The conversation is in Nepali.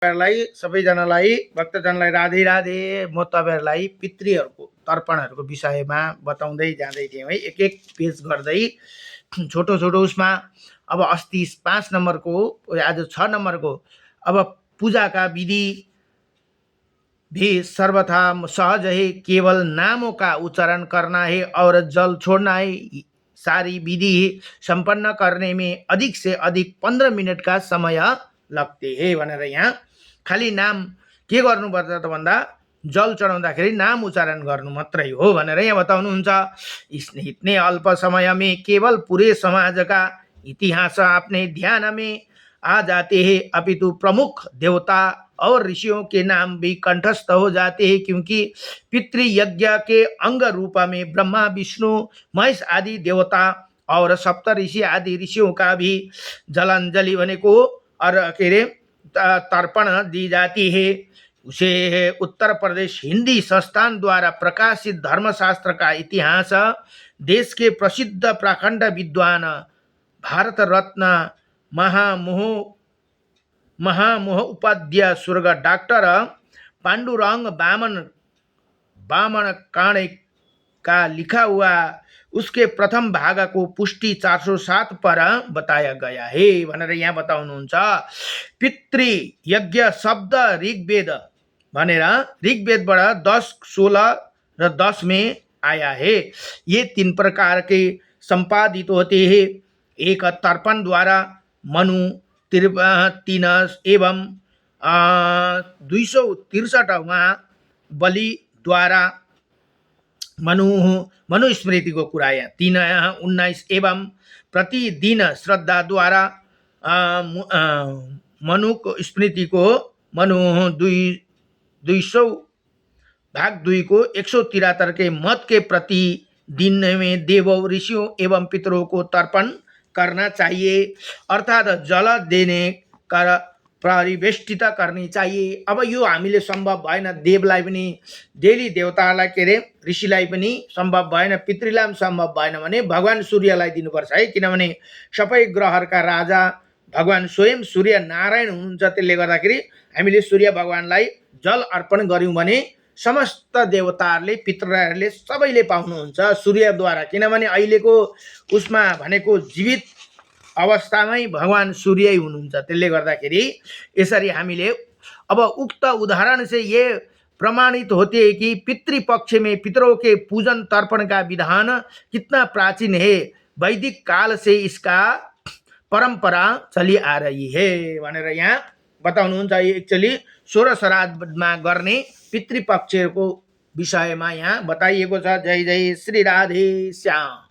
सबैजनालाई भक्तजनलाई राधे राधे। म तपाईहरुलाई पितृहरुको तर्पणहरुको विषयमा बताउँदै जाँदै थिएँ है, एक एक पेज गर्दै छोटो छोटो उसमा। अब अस्ति 5 नम्बरको, आज 6 नम्बरको। अब पूजा का विधि भी सर्वथा सहज है, केवल नामों का उच्चारण करना है और जल छोड़ना है। सारी विधि संपन्न करने में अधिक से अधिक 15 मिनट का समय लगते है भनेर यहाँ खाली नाम के गर्नुपर्छ त भन्दा जल चढाउँदाखेरि नाम उच्चारण गर्नु मात्रै हो भनेर यहाँ बताउनुहुन्छ। इतने अल्प समय में केवल पूरे समाज का इतिहास अपने ध्यान में आ जाते हैं, अपितु प्रमुख देवता और ऋषियों के नाम भी कंठस्थ हो जाते हैं, क्योंकि पितृयज्ञ के अंग रूप में ब्रह्मा विष्णु महेश आदि देवता और सप्त ऋषि आदि ऋषियों का भी जलांजलि भनेको और के अरे तर्पण दी जाती है। उसे उत्तर प्रदेश हिंदी संस्थान द्वारा प्रकाशित धर्मशास्त्र का इतिहास देश के प्रसिद्ध प्रखंड विद्वान भारत रत्न महामोह उपाध्याय स्वर्ग डॉक्टर पांडुरंग बामन काणे का लिखा हुआ उसके प्रथम भाग को पुष्टि 407 पर बताया गया है भनेर यहाँ बताउनुहुन्छ। पितृ यज्ञ शब्द ऋग्वेद भनेर ऋग्वेदबाट 10, 16 र 10 में आया है। ये 3 प्रकार के संपादित होते हैं। एक तर्पण द्वारा मनु 3 एवं 263 बलि द्वारा मनुस्मृति को कुरा यहाँ 319 एवं प्रतिदिन श्रद्धा द्वारा मनु स्मृति को मनु 200 भाग 2 को 173 के मत के प्रति दिन में देवों ऋषियों एवं पितरों को तर्पण करना चाहिए, अर्थात जल देने कर परिवेष्टित करनी चाहिए। अब यो हामीले सम्भव भएन, देवलाई पनि डेली देवतालाई के रे ऋषिलाई पनि सम्भव भएन, पितृलाई पनि सम्भव भएन भने भगवान सूर्यलाई दिनुपर्छ है, किनभने सबै ग्रहहरूका राजा भगवान स्वयं सूर्य नारायण हुनुहुन्छ। त्यसले गर्दाखेरि हामीले सूर्य भगवानलाई जल अर्पण गर्यौं भने समस्त देवताहरूले पितृहरूले सबैले पाउनुहुन्छ सूर्यद्वारा, किनभने अहिलेको उसमा भनेको जीवित अवस्थामै भगवान सूर्य हुनुहुन्छ। त्यसले गर्दाखेरि यसरी हामीले अब उक्त उदाहरण से ये प्रमाणित होते हैं कि पितृपक्ष में पितरों के पूजन तर्पण का विधान कितना प्राचीन है। वैदिक काल से इसका परंपरा चली आ रही है भनेर यहाँ बताउनुहुन्छ। एक्चुअली 16 श्राद्धमा गर्ने पितृपक्षको विषयमा यहाँ बताइएको छ। जय जय श्री राधे श्याम।